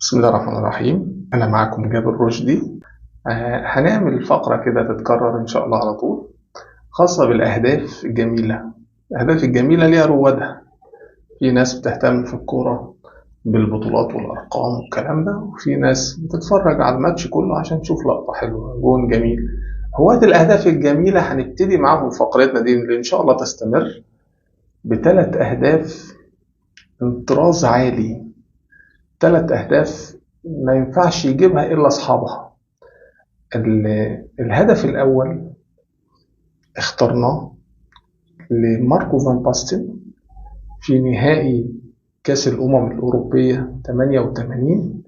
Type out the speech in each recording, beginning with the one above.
بسم الله الرحمن الرحيم. أنا معكم جابر رشدي. هنعمل فقرة كده تتكرر إن شاء الله على طول، خاصة بالأهداف الجميلة. الأهداف الجميلة ليها روادها. في ناس بتهتم في الكورة بالبطولات والأرقام والكلام ده، وفي ناس بتتفرج على الماتش كله عشان تشوف لقطة حلوة جون جميل. هواة الأهداف الجميلة هنبتدي معاهم فقرتنا دي اللي إن شاء الله تستمر بثلاث أهداف من طراز عالي. ثلاث أهداف ما ينفعش يجيبها إلا أصحابها. الهدف الأول اخترناه لماركو فان باستن في نهائي كأس الأمم الأوروبية 88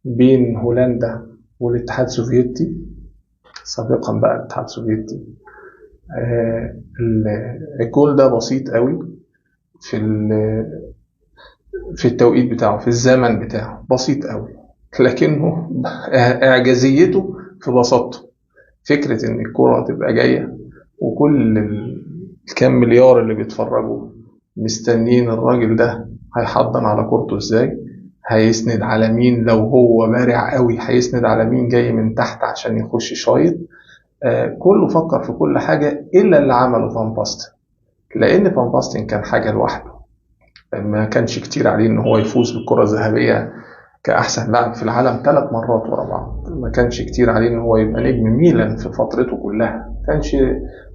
بين هولندا والاتحاد السوفيتي، سابقا بقى الاتحاد السوفيتي. الجول ده بسيط قوي في في التوقيت بتاعه، في الزمن بتاعه بسيط قوي، لكنه إعجازيته في بساطته. فكرة إن الكرة تبقى جاية وكل الكام مليار اللي بيتفرجوا مستنين الراجل ده هيحضن على كورته ازاي، هيسند على مين، لو هو بارع قوي هيسند على مين جاي من تحت عشان يخش شايط. كله فكر في كل حاجة إلا اللي عمله فان باستن، لأن فان باستن كان حاجة لوحده. ما كانش كتير عليه إن هو يفوز بالكرة الذهبية كأحسن لاعب في العالم 3 مرات ورا بعض. ما كانش كتير عليه إن هو يبقى نجم ميلان في فترته كلها.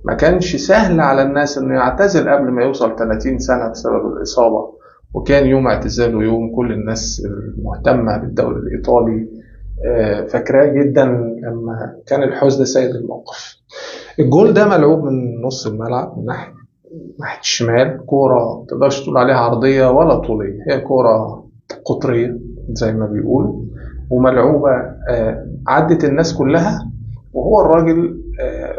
ما كانش سهل على الناس إنه يعتزل قبل ما يوصل 30 سنة بسبب الإصابة، وكان يوم اعتزاله يوم كل الناس المهتمة بالدوري الإيطالي فاكراه جدا لما كان الحزن سيد الموقف. الجول ده ملعوب من نص الملعب من ناحية الشمال، كورة ما تقدرش تقول عليها عرضية ولا طولية، هي كورة قطرية زي ما بيقولوا، وملعوبة عدت الناس كلها. وهو الراجل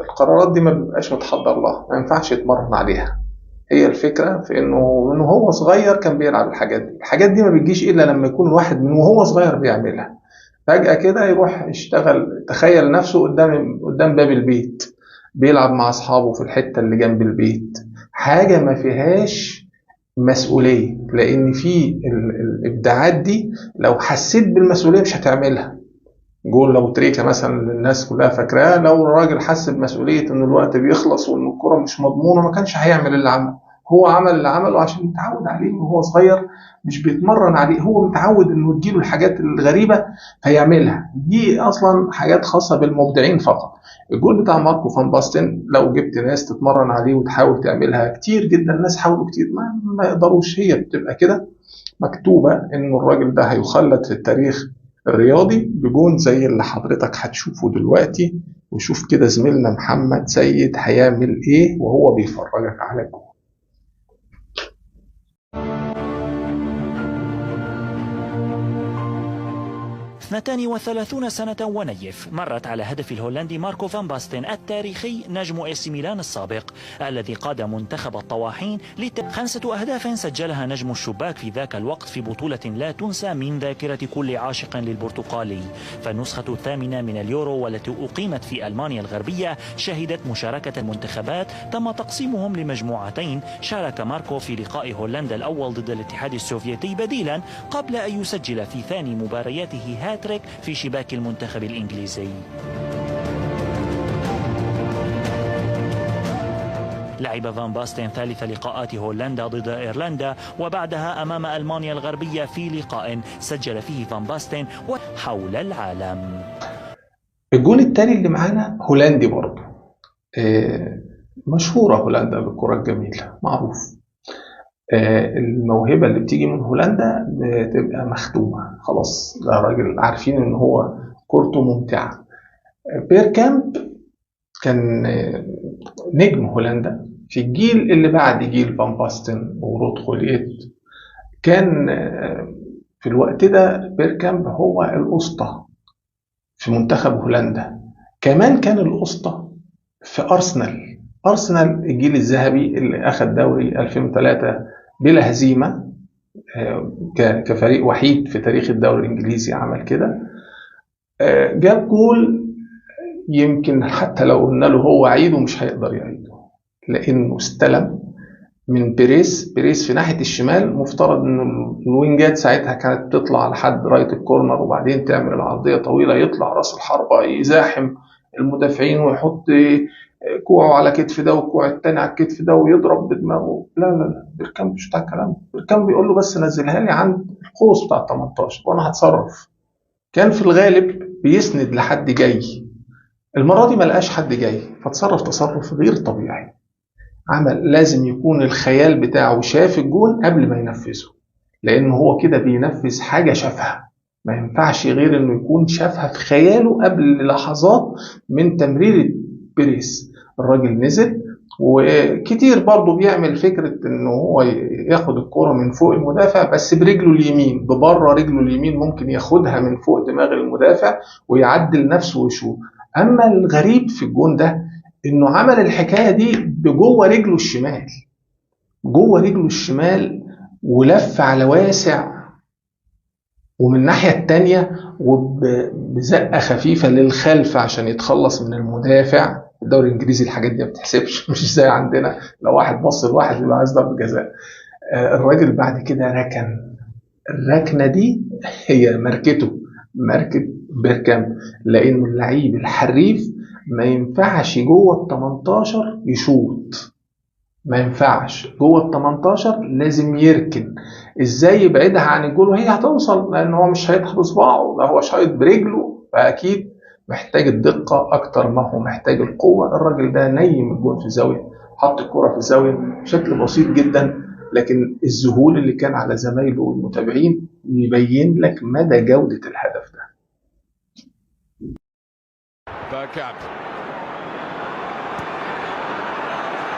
القرارات دي ما بيبقاش متحضر لها، ما ينفعش يتمرن عليها. هي الفكرة في انه هو صغير كان بيلعب الحاجات دي ما بتجيش الا لما يكون الواحد من وهو صغير بيعملها. فجأة كده يروح يشتغل، تخيل نفسه قدام باب البيت بيلعب مع اصحابه في الحتة اللي جنب البيت، حاجة ما فيهاش مسؤولية، لأن في الإبداعات دي لو حسيت بالمسؤولية مش هتعملها. جول لو تريكة مثلا الناس كلها فاكراه، لو الراجل حس بمسؤولية إن الوقت بيخلص وإن الكرة مش مضمونة ما كانش هيعمل اللي عمله. هو عمل اللي عمله عشان يتعود عليه وهو صغير، مش بيتمرن عليه، هو متعود إنه تجيله الحاجات الغريبة هيعملها. دي أصلا حاجات خاصة بالمبدعين فقط. الجول بتاع ماركو فان باستن لو جبت ناس تتمرن عليه وتحاول تعملها كتير جدا، الناس حاولوا كتير ما يقدروش. هي بتبقى كده مكتوبة إنه الراجل ده هيخلد في التاريخ الرياضي بجون زي اللي حضرتك هتشوفه دلوقتي. وشوف كده زميلنا محمد سيد هيعمل ايه وهو بيفرجك على الجون. 32 سنة ونيف مرت على هدف الهولندي ماركو فان باستن التاريخي نجم AC ميلان السابق الذي قاد منتخب الطواحين 5 أهداف سجلها نجم الشباك في ذاك الوقت في بطولة لا تنسى من ذاكرة كل عاشق للبرتقالي. فالنسخة الثامنة من اليورو والتي أقيمت في ألمانيا الغربية شهدت مشاركة المنتخبات تم تقسيمهم لمجموعتين. شارك ماركو في لقاء هولندا الأول ضد الاتحاد السوفيتي بديلا قبل أن يسجل في ثاني مبارياته هاتريك في شباك المنتخب الإنجليزي. لعب فان باستن ثالث لقاءات هولندا ضد إيرلندا وبعدها أمام ألمانيا الغربية في لقاء سجل فيه فان باستن حول العالم. الجون التاني اللي معانا هولندي برضه، مشهورة هولندا بالكرة الجميلة، معروف. الموهبة اللي بتيجي من هولندا بتبقى مختومة خلاص، ده راجل عارفين ان هو كورته ممتعة. بيركامب كان نجم هولندا في الجيل اللي بعد جيل فان باستن ورود خوليت. كان في الوقت ده بيركامب هو الأسطى في منتخب هولندا، كمان كان الأسطى في أرسنال الجيل الذهبي اللي أخذ دوري 2003 بلا هزيمة، كفريق وحيد في تاريخ الدوري الإنجليزي عمل كده. جاب جول يمكن حتى لو قلنا له هو عيده مش هيقدر يعيده، لأنه استلم من بيريس في ناحية الشمال. مفترض ان الوينجات ساعتها كانت تطلع لحد رايت الكورنر وبعدين تعمل العرضية طويلة، يطلع راس الحربة يزاحم المدافعين ويحط كوعه على كتف ده وكوع التاني على الكتف ده ويضرب بدماغه. لا لا لا، بيركامب مش بتاع الكلام ده. بيركامب بيقول له بس نزلها لي عند القوس بتاع ال 18 وانا هتصرف. كان في الغالب بيسند لحد جاي. المرة دي ما لقاش حد جاي، فتصرف تصرف غير طبيعي. عمل لازم يكون الخيال بتاعه شاف الجون قبل ما ينفذه، لأن هو كده بينفذ حاجة شافها. ما ينفعش غير إنه يكون شافها في خياله قبل لحظات من تمرير بيريس. الراجل نزل، وكتير برضه بيعمل فكرة إنه هو ياخد الكرة من فوق المدافع بس برجله اليمين، ببره رجله اليمين ممكن ياخدها من فوق دماغ المدافع ويعدل نفسه ويشوط. أما الغريب في الجون ده إنه عمل الحكاية دي بجوه رجله الشمال، جوه رجله الشمال، ولف على واسع ومن الناحية التانية وبزقة خفيفة للخلف عشان يتخلص من المدافع. الدوري الإنجليزي الحاجات دي ما بتحسبش، مش زي عندنا لو واحد بص لواحد يبقى عايز ضربة جزاء. الراجل بعد كده ركن. الركنة دي هي ماركة بيركامب، لأنه اللعيب الحريف ما ينفعش جوه ال 18 يشوط، ما ينفعش جوه ال 18 لازم يركن. ازاي يبعدها عن الجول وهي هتوصل؟ لان هو مش هيضحك بصباعه، ده هو شايط برجله، فاكيد محتاج الدقه اكتر ما هو محتاج القوه. الراجل ده نيم الجول في زاويه، حط الكره في زاويه بشكل بسيط جدا، لكن الذهول اللي كان على زمايله والمتابعين يبين لك مدى جوده الهدف ده.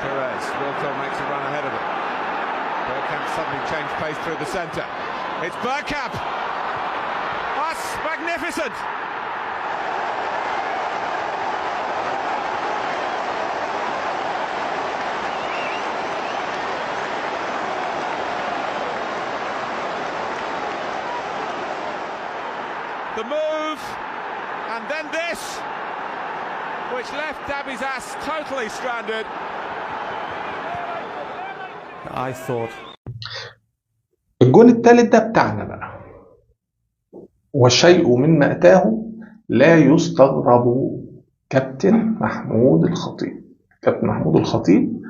Perez, Wilco makes a run ahead of it. Bergkamp suddenly changed pace through the centre. It's Bergkamp! That's magnificent! The move, and then this, which left Dabizas totally stranded. I thought. الجون الثالث ده بتاعنا بقى، والشيء من مأتاه لا يستغرب. كابتن محمود الخطيب. كابتن محمود الخطيب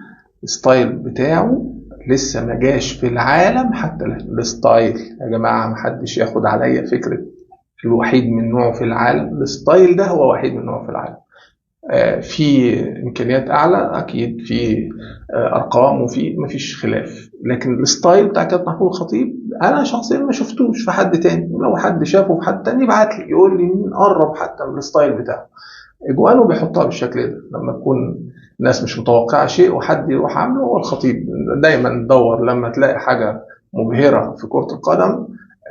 الستايل بتاعه لسه ما جاش في العالم حتى الستايل. يا جماعة محدش ياخد عليا فكرة الوحيد من نوعه في العالم. الستايل ده هو وحيد من نوعه في العالم. في إمكانيات أعلى أكيد، في أرقام، وفي مفيش خلاف، لكن الستايل بتاع كابتن محمود الخطيب أنا شخصيا ما شفتوش في حد تاني. ولو حد شافه في حد تاني يبعت لي يقول لي مين قرب حتى من الستايل بتاعه. إجوانه بيحطها بالشكل ده لما تكون الناس مش متوقعة شيء وحد يروح عامله. هو الخطيب دايما دور لما تلاقي حاجة مبهرة في كرة القدم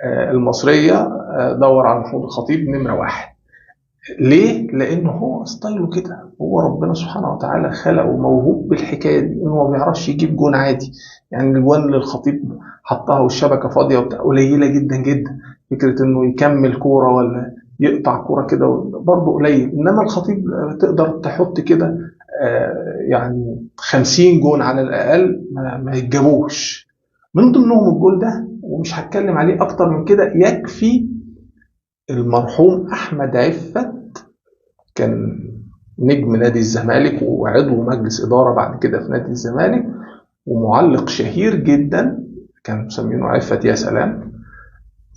المصرية، دور على محمود الخطيب نمرة واحد. ليه؟ لأنه هو ستايله كده. هو ربنا سبحانه وتعالى خلقه موهوب بالحكاية دي، إنه ما بيعرفش يجيب جون عادي. يعني الجوان اللي الخطيب حطها والشبكة فاضية قليلة جدا جدا. فكرة إنه يكمل كورة ولا يقطع كورة كده برضه قليل. إنما الخطيب تقدر تحط كده يعني 50 جون على الأقل ما يتجابوش، من ضمنهم الجول ده. ومش هتكلم عليه أكتر من كده. يكفي المرحوم أحمد عفت، كان نجم نادي الزمالك وعضو مجلس إدارة بعد كده في نادي الزمالك، ومعلق شهير جدا كان مسمينه عفت يا سلام.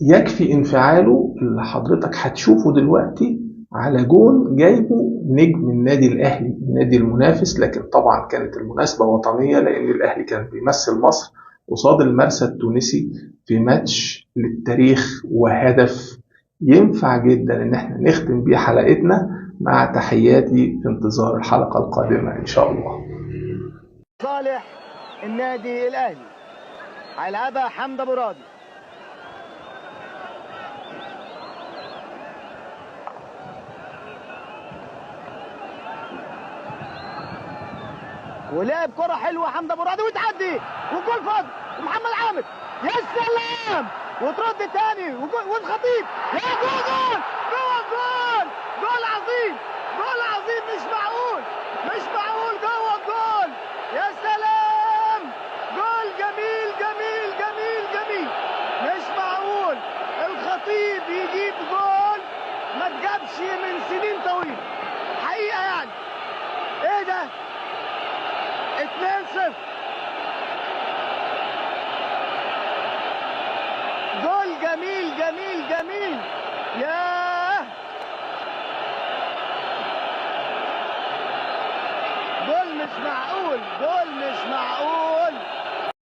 يكفي انفعاله اللي حضرتك هتشوفه دلوقتي على جون جايبه نجم النادي الأهلي، النادي المنافس. لكن طبعا كانت المناسبة وطنية، لأن الأهلي كان بيمثل مصر قصاد المرسى التونسي في ماتش للتاريخ وهدف ينفع جدا ان احنا نختم بيه حلقتنا. مع تحياتي في انتظار الحلقة القادمة ان شاء الله. صالح النادي الاهلي هيلعبها حمد ابو راضي. ولعب كرة حلوة حمد ابو راضي وتعدي وجول فاضي ومحمد عامر. يا سلام، وترد تاني والخطيب. يا جول جول جول جول جول عظيم، جول عظيم، مش معقول مش معقول. جوه الجول، يا سلام، جول جميل جميل جميل. ياه، جول مش معقول، جول مش معقول.